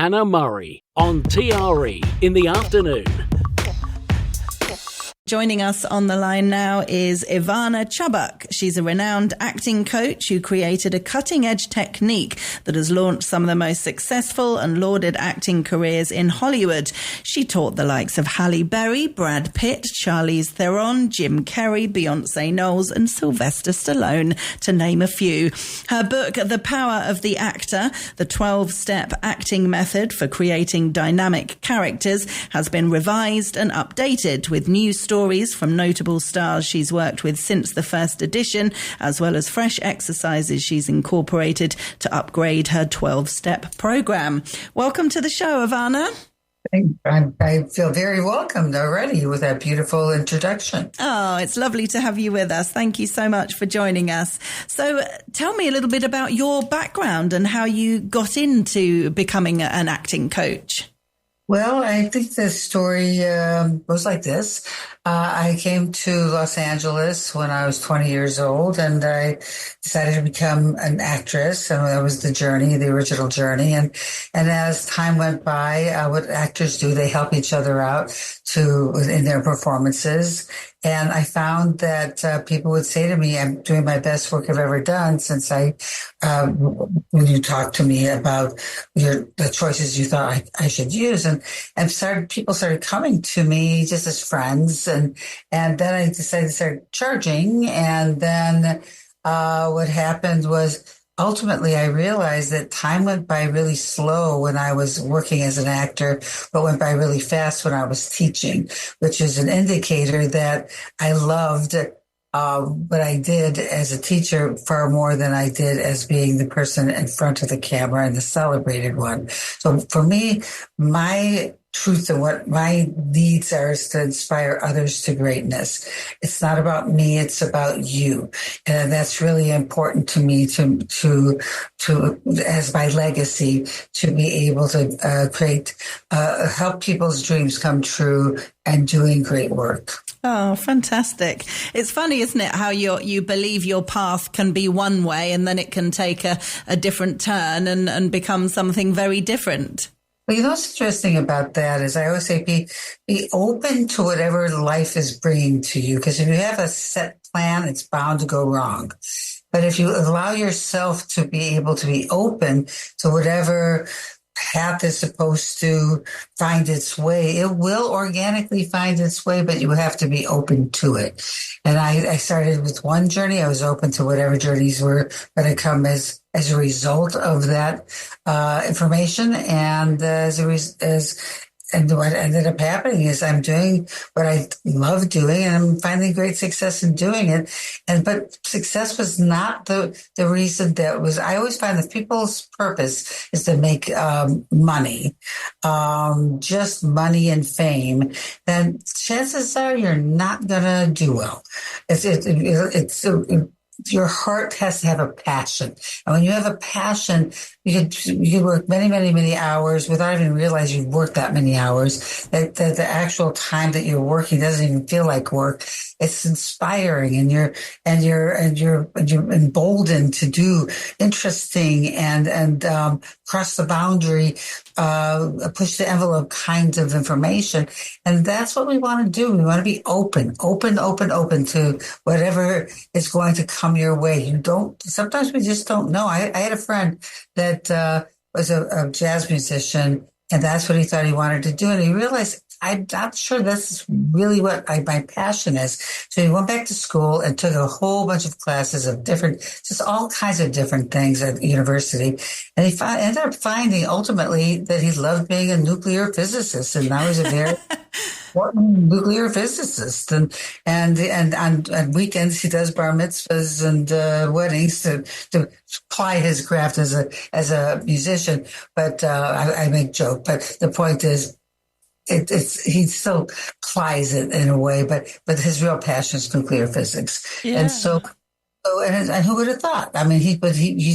Hannah Murray on TRE in the afternoon. Joining us on the line now is Ivana Chubbuck. She's a renowned acting coach who created a cutting-edge technique that has launched some of the most successful and lauded acting careers in Hollywood. She taught the likes of Halle Berry, Brad Pitt, Charlize Theron, Jim Carrey, Beyonce Knowles and Sylvester Stallone, to name a few. Her book, The Power of the Actor, the 12-step acting method for creating dynamic characters, has been revised and updated with new stories from notable stars she's worked with since the first edition, as well as fresh exercises she's incorporated to upgrade her 12-step program. Welcome to the show, Ivana. I feel very welcomed already with that beautiful introduction. Oh, it's lovely to have you with us. Thank you so much for joining us. So tell me a little bit about your background and how you got into becoming an acting coach. Well, I think the story goes like this. I came to Los Angeles when I was 20 years old, and I decided to become an actress. And that was the journey, the original journey. And as time went by, what actors do, they help each other out in their performances. And I found that people would say to me, I'm doing my best work I've ever done since when you talked to me about the choices you thought I should use. And people started coming to me just as friends. And then I decided to start charging. And then what happened was, ultimately, I realized that time went by really slow when I was working as an actor, but went by really fast when I was teaching, which is an indicator that I loved what I did as a teacher far more than I did as being the person in front of the camera and the celebrated one. So for me, my truth and what my needs are is to inspire others to greatness. It's not about me, it's about you. And that's really important to me to as my legacy, to be able to help people's dreams come true and doing great work. Oh, fantastic. It's funny, isn't it, how you believe your path can be one way and then it can take a different turn and become something very different. Well, what's interesting about that is I always say be open to whatever life is bringing to you, because if you have a set plan, it's bound to go wrong. But if you allow yourself to be able to be open to whatever path is supposed to find its way, it will organically find its way, but you have to be open to it. And I started with one journey. I was open to whatever journeys were going to come as a result of that information. And and what ended up happening is I'm doing what I love doing, and I'm finding great success in doing it. But success was not the reason that was. I always find that people's purpose is to make money, just money and fame. Then chances are you're not gonna do well. Your heart has to have a passion. And when you have a passion, you can work many, many, many hours without even realizing you've worked that many hours. That the actual time that you're working doesn't even feel like work. It's inspiring, and you're emboldened to do interesting and cross the boundary, push the envelope kinds of information. And that's what we want to do. We want to be open to whatever is going to come your way. Sometimes we just don't know. I had a friend that was a jazz musician, and that's what he thought he wanted to do. And he realized, I'm not sure this is really what my passion is. So he went back to school and took a whole bunch of classes of just all kinds of different things at university. And he ended up finding ultimately that he loved being a nuclear physicist. And now he's a very important nuclear physicist. And on weekends, he does bar mitzvahs and weddings to apply his craft as a musician. But I make joke. But the point is, he still applies it in a way, but his real passion is nuclear physics. Yeah. And so, and who would have thought? I mean, he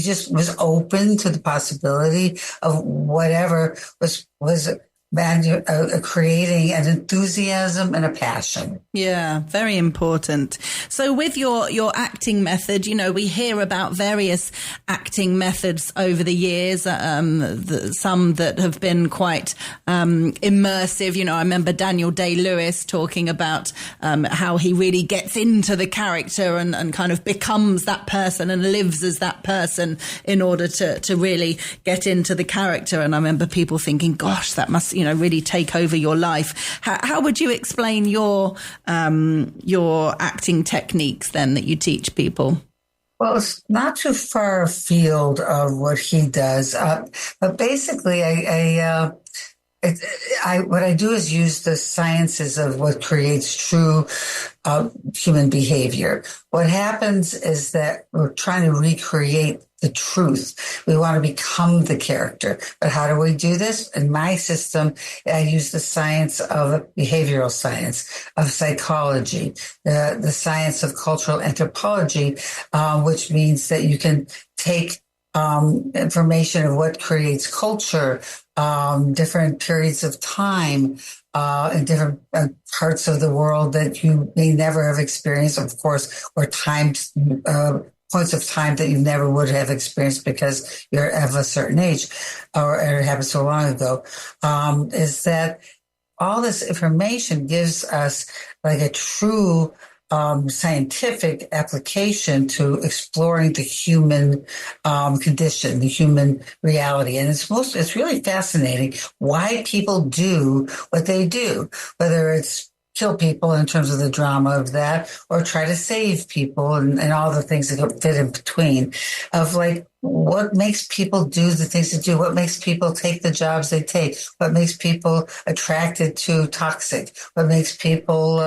just was open to the possibility of whatever was creating an enthusiasm and a passion. Yeah, very important. So with your acting method, we hear about various acting methods over the years, some that have been quite immersive. I remember Daniel Day-Lewis talking about how he really gets into the character and kind of becomes that person and lives as that person in order to really get into the character. And I remember people thinking, gosh, that must, really take over your life. How would you explain your acting techniques then that you teach people? Well, it's not too far afield of what he does, but basically, what I do is use the sciences of what creates true human behavior. What happens is that we're trying to recreate the truth. We want to become the character. But how do we do this? In my system, I use the science of behavioral science, of psychology, the science of cultural anthropology, which means that you can take information of what creates culture, different periods of time, in different parts of the world that you may never have experienced, of course, or times, points of time that you never would have experienced because you're of a certain age or it happened so long ago, is that all this information gives us like a true scientific application to exploring the human condition, the human reality. And it's really fascinating why people do what they do, whether it's kill people in terms of the drama of that, or try to save people and all the things that fit in between, of like what makes people do the things they do, what makes people take the jobs they take, what makes people attracted to toxic, what makes people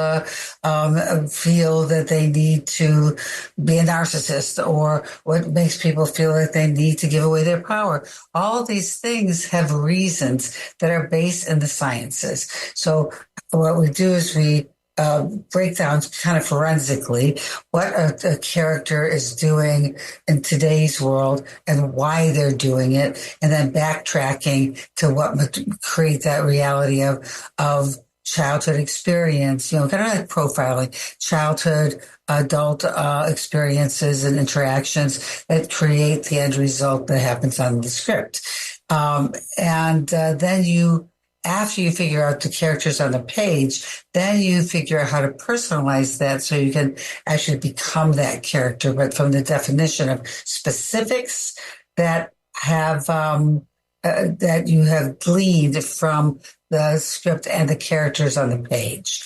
feel that they need to be a narcissist, or what makes people feel like they need to give away their power. All these things have reasons that are based in the sciences. So what we do is we break down kind of forensically what a character is doing in today's world and why they're doing it, and then backtracking to what would create that reality of childhood experience, kind of like profiling, childhood, adult experiences and interactions that create the end result that happens on the script. Then after you figure out the characters on the page, then you figure out how to personalize that so you can actually become that character, but from the definition of specifics that have that you have gleaned from the script and the characters on the page.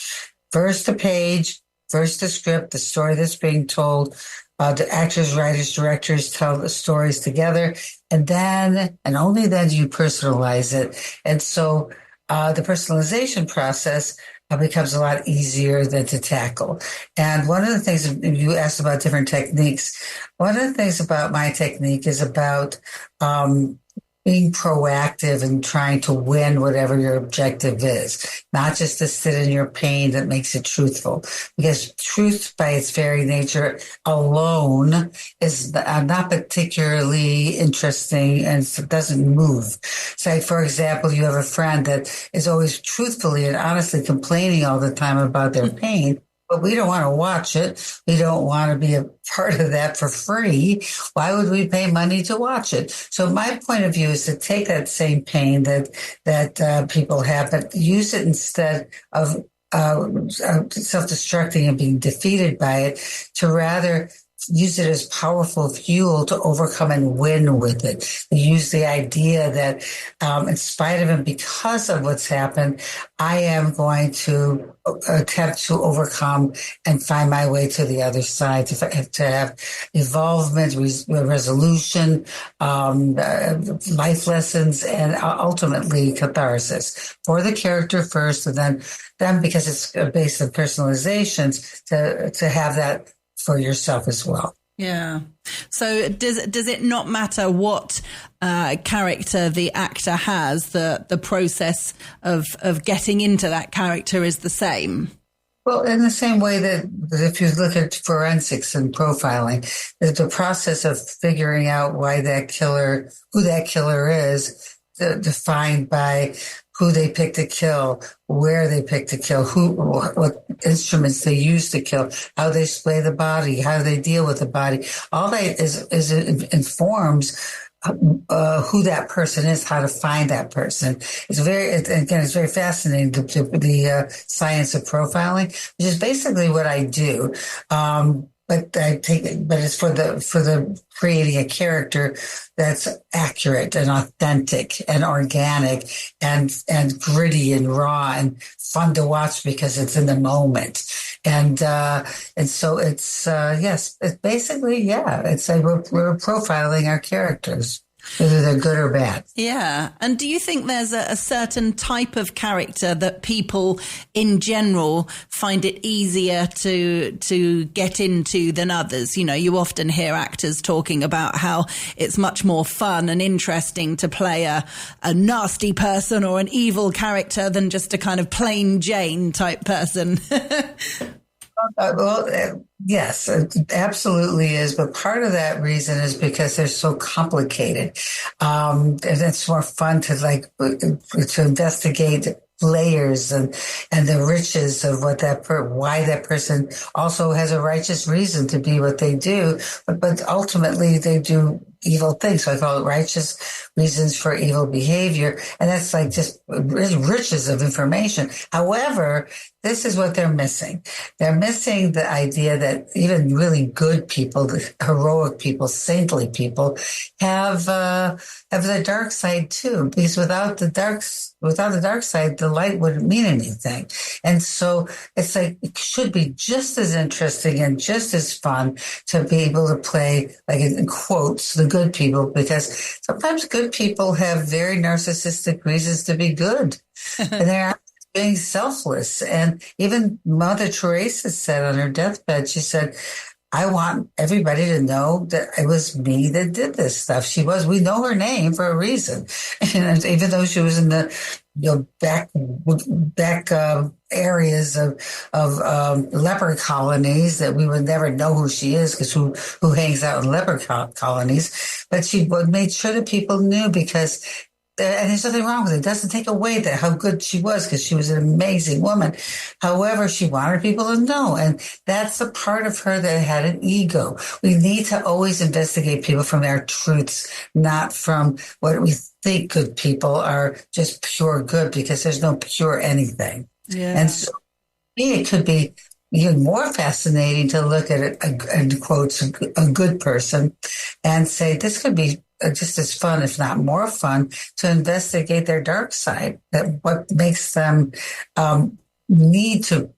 First the page, first the script, the story that's being told. The actors, writers, directors tell the stories together, and then, and only then, do you personalize it. And so the personalization process becomes a lot easier than to tackle. And one of the things, you asked about different techniques, one of the things about my technique is about being proactive and trying to win whatever your objective is, not just to sit in your pain that makes it truthful. Because truth by its very nature alone is not particularly interesting and it doesn't move. Say, for example, you have a friend that is always truthfully and honestly complaining all the time about their pain. But we don't want to watch it. We don't want to be a part of that for free. Why would we pay money to watch it? So my point of view is to take that same pain that people have, but use it instead of self-destructing and being defeated by it, to rather use it as powerful fuel to overcome and win with it. Use the idea that in spite of and because of what's happened, I am going to attempt to overcome and find my way to the other side, to have evolvement, resolution, life lessons, and ultimately catharsis for the character first, and then because it's based on personalizations, to have that for yourself as well. Yeah. So does it not matter what character the actor has? The process of getting into that character is the same? Well, in the same way that if you look at forensics and profiling, the process of figuring out who that killer is defined by who they pick to kill, where they pick to kill, what instruments they use to kill, how they display the body, how they deal with the body. All that informs who that person is, how to find that person. It's very fascinating, the science of profiling, which is basically what I do. But it's for the creating a character that's accurate and authentic and organic and gritty and raw and fun to watch because it's in the moment. And so it's yes, it's basically, it's like we're profiling our characters, whether they're good or bad. Yeah. And do you think there's a certain type of character that people in general find it easier to get into than others? You know, you often hear actors talking about how it's much more fun and interesting to play a nasty person or an evil character than just a kind of plain Jane type person. Yes, it absolutely is. But part of that reason is because they're so complicated. And it's more fun to to investigate layers and the riches of what why that person also has a righteous reason to be what they do. But ultimately they do evil things. So I call it righteous reasons for evil behavior. And that's like just riches of information. However, this is what they're missing. They're missing the idea that even really good people, heroic people, saintly people have the dark side too, because without the dark side, the light wouldn't mean anything. And so it's like, it should be just as interesting and just as fun to be able to play, like in quotes, the good people, because sometimes good people have very narcissistic reasons to be good. And they're being selfless. And even Mother Teresa said on her deathbed, she said, I want everybody to know that it was me that did this stuff. We know her name for a reason. And even though she was in the back areas of leper colonies, that we would never know who she is, because who hangs out in leper colonies. But she made sure that people knew, because and there's nothing wrong with it. It doesn't take away that how good she was, because she was an amazing woman. However, she wanted people to know. And that's a part of her that had an ego. We need to always investigate people from their truths, not from what we think good people are, just pure good, because there's no pure anything. Yeah. And so it could be even more fascinating to look at it, in quotes, a good person, and say, this could be just as fun, if not more fun, to investigate their dark side. That what makes them need to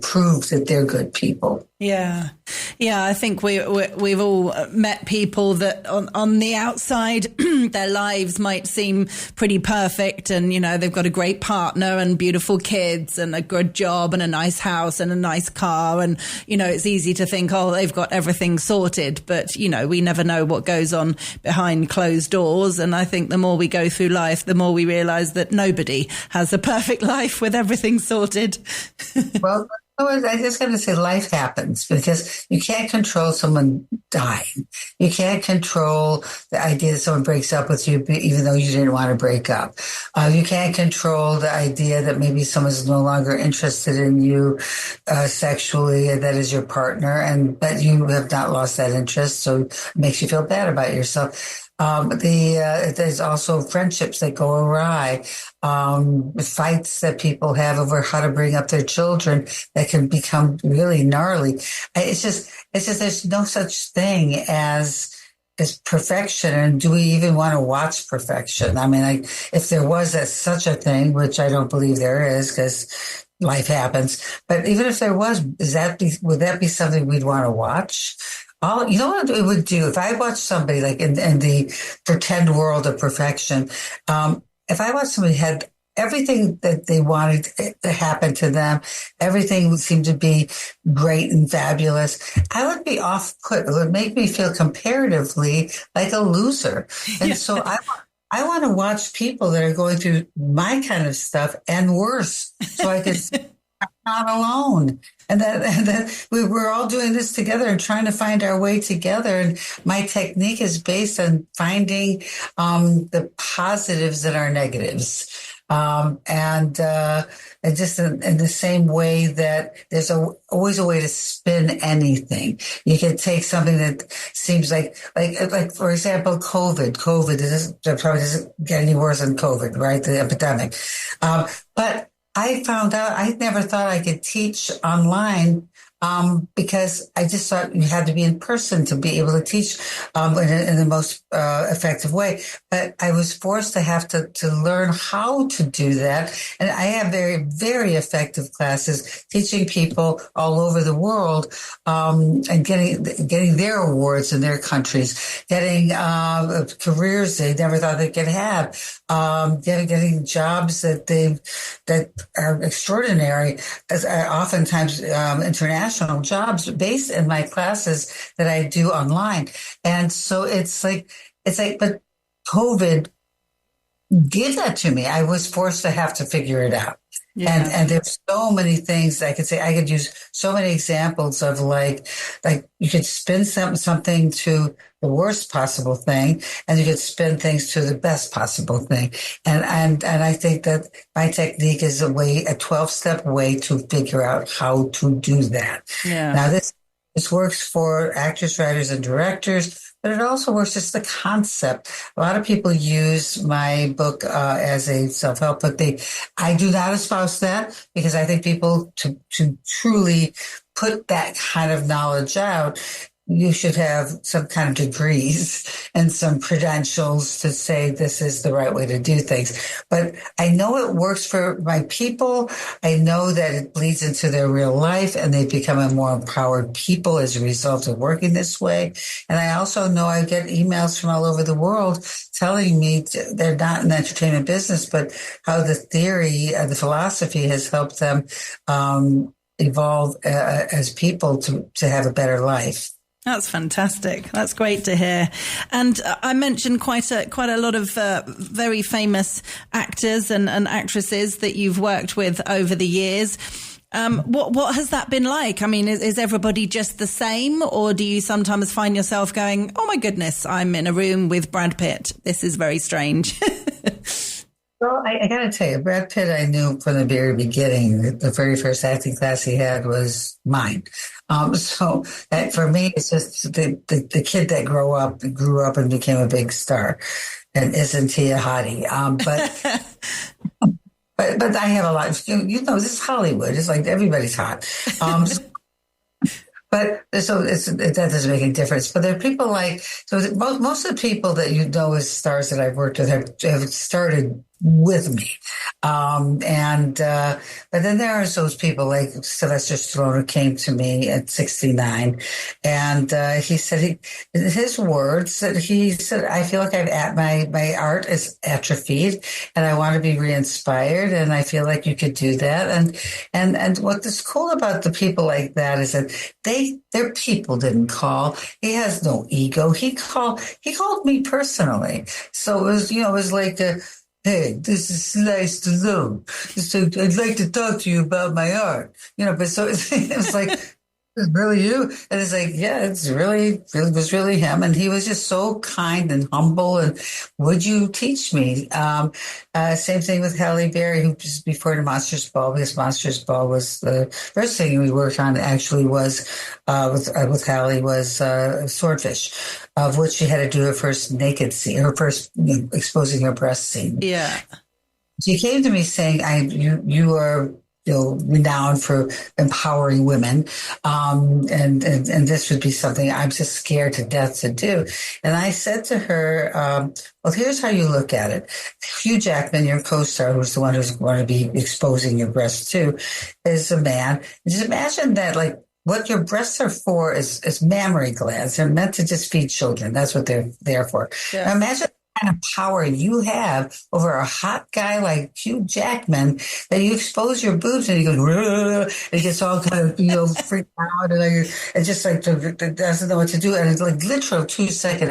prove that they're good people. Yeah. I think we've all met people that on the outside, their lives might seem pretty perfect, and they've got a great partner and beautiful kids and a good job and a nice house and a nice car, and it's easy to think, oh, they've got everything sorted, but we never know what goes on behind closed doors. And I think the more we go through life, the more we realize that nobody has a perfect life with everything sorted. Well, I just got to say, life happens, because you can't control someone dying. You can't control the idea that someone breaks up with you, even though you didn't want to break up. You can't control the idea that maybe someone's no longer interested in you sexually, that is your partner, and that you have not lost that interest, so it makes you feel bad about yourself. There's also friendships that go awry, fights that people have over how to bring up their children that can become really gnarly. It's just there's no such thing as perfection. And do we even want to watch perfection? I mean, if there was such a thing, which I don't believe there is, because life happens. But even if there was, would that be something we'd want to watch? You know what it would do if I watched somebody like in the pretend world of perfection? If I watched somebody had everything that they wanted to happen to them, everything would seem to be great and fabulous, I would be off-put. It would make me feel comparatively like a loser. And so I want to watch people that are going through my kind of stuff and worse, so I could not alone. And that we're all doing this together and trying to find our way together. And my technique is based on finding the positives that are negatives. And just in the same way that there's always a way to spin anything. You can take something that seems like for example, COVID. Probably doesn't get any worse than COVID, right? The epidemic. But I found out I never thought I could teach online because I just thought you had to be in person to be able to teach in the most effective way. But I was forced to have to learn how to do that. And I have very, very effective classes teaching people all over the world and getting their awards in their countries, getting careers they never thought they could have, getting jobs that are extraordinary, as oftentimes international jobs based in my classes that I do online. And so it's like, but COVID gave that to me. I was forced to have to figure it out. Yeah. And there's so many things I could say. I could use so many examples of like you could spin something to the worst possible thing, and you could spin things to the best possible thing. And I think that my technique is a 12-step way to figure out how to do that. Yeah. Now this works for actors, writers, and directors, but it also works just the concept. A lot of people use my book as a self-help book. I do not espouse that because I think people to truly put that kind of knowledge out, you should have some kind of degrees and some credentials to say this is the right way to do things. But I know it works for my people. I know that it bleeds into their real life and they become a more empowered people as a result of working this way. And I also know I get emails from all over the world telling me they're not in the entertainment business, but how the theory, the philosophy has helped them evolve as people to have a better life. That's fantastic. That's great to hear. And I mentioned quite a lot of very famous actors and actresses that you've worked with over the years. What has that been like? I mean, is everybody just the same, or do you sometimes find yourself going, "Oh my goodness, I'm in a room with Brad Pitt. This is very strange." Well, I got to tell you, Brad Pitt, I knew from the very beginning. The very first acting class he had was mine. So that for me, it's just the kid that grew up and became a big star. And isn't he a hottie? But I have a lot. This is Hollywood. It's like everybody's hot. But so that doesn't make any difference. But there are people most of the people that you know as stars that I've worked with have started with me. But then there are those people like Sylvester Stallone who came to me at 69. And he said, his words, he said, I feel like my art is atrophied and I want to be re-inspired. And I feel like you could do that. And what is cool about the people like that is that their people didn't call. He has no ego. He called me personally. So it was like hey, this is nice to know. So I'd like to talk to you about my art. But so it was like, is it really you? And it's like, yeah, it was really him. And he was just so kind and humble. And would you teach me? Same thing with Halle Berry, who just before the Monsters Ball, because Monsters Ball was the first thing we worked on actually was, with Halle was, Swordfish, of which she had to do her first naked scene, her first exposing her breast scene. Yeah. She came to me saying, you are, renowned for empowering women. And this would be something I'm just scared to death to do. And I said to her, well, here's how you look at it. Hugh Jackman, your co-star, who's the one who's going to be exposing your breasts too, is a man. And just imagine that, like, what your breasts are for is mammary glands. They're meant to just feed children. That's what they're there for. Yeah. Now imagine kind of power you have over a hot guy like Hugh Jackman, that you expose your boobs and he goes, "Rrr," and gets all kind of, freaked out, and it's just like doesn't know what to do. And it's like literal 2 second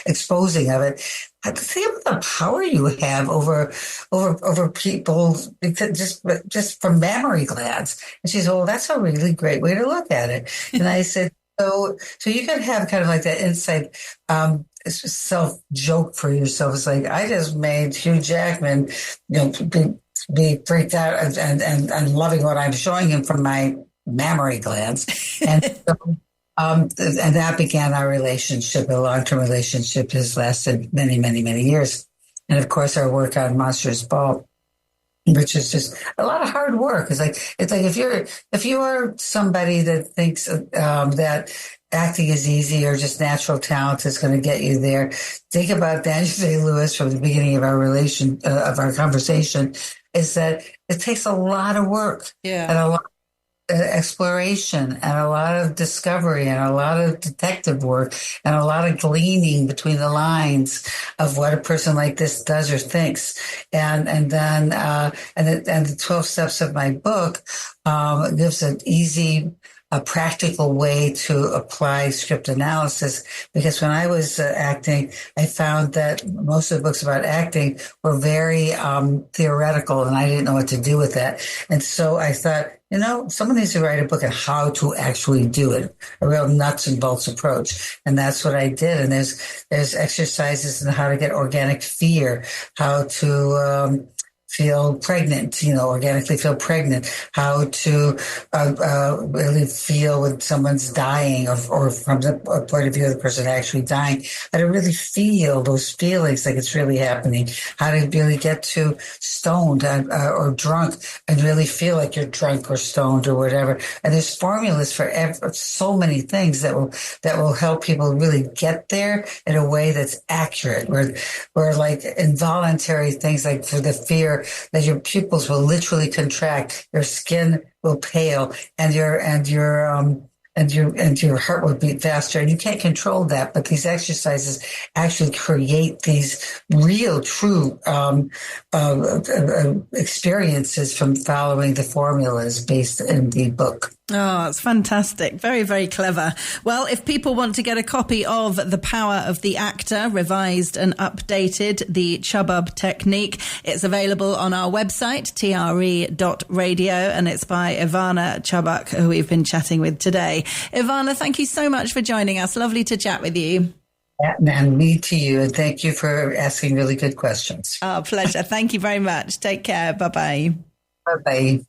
exposing of it. I could see the power you have over people just from mammary glands. And she said, "Well, that's a really great way to look at it." And I said, so you can have kind of like that inside self joke for yourself. It's like, I just made Hugh Jackman, be freaked out and loving what I'm showing him from my mammary glands. And so, and that began our relationship. A long-term relationship has lasted many, many, many years. And of course, our work on Monsters Ball, which is just a lot of hard work. It's like if you are somebody that thinks that acting is easy or just natural talent is going to get you there, think about Daniel Day-Lewis from the beginning of our conversation. Is that it takes a lot of work and a lot exploration and a lot of discovery and a lot of detective work and a lot of gleaning between the lines of what a person like this does or thinks. And then the 12 steps of my book gives an easy, a practical way to apply script analysis, because when I was acting, I found that most of the books about acting were very theoretical, and I didn't know what to do with that. And so I thought, someone needs to write a book on how to actually do it, a real nuts and bolts approach. And that's what I did. And there's exercises in how to get organic fear, how to feel pregnant, organically feel pregnant, how to really feel when someone's dying, or from the point of view of the person actually dying, how to really feel those feelings like it's really happening, how to really get to stoned or drunk and really feel like you're drunk or stoned or whatever. And there's formulas for so many things that will help people really get there in a way that's accurate, where like involuntary things, like for the fear, that your pupils will literally contract, your skin will pale, and your heart will beat faster. And you can't control that, but these exercises actually create these real, true experiences from following the formulas based in the book. Oh, it's fantastic. Very, very clever. Well, if people want to get a copy of The Power of the Actor, revised and updated, the Chubbuck technique, it's available on our website, tre.radio, and it's by Ivana Chubbuck, who we've been chatting with today. Ivana, thank you so much for joining us. Lovely to chat with you. And me to you. And thank you for asking really good questions. Oh, pleasure. Thank you very much. Take care. Bye-bye. Bye-bye.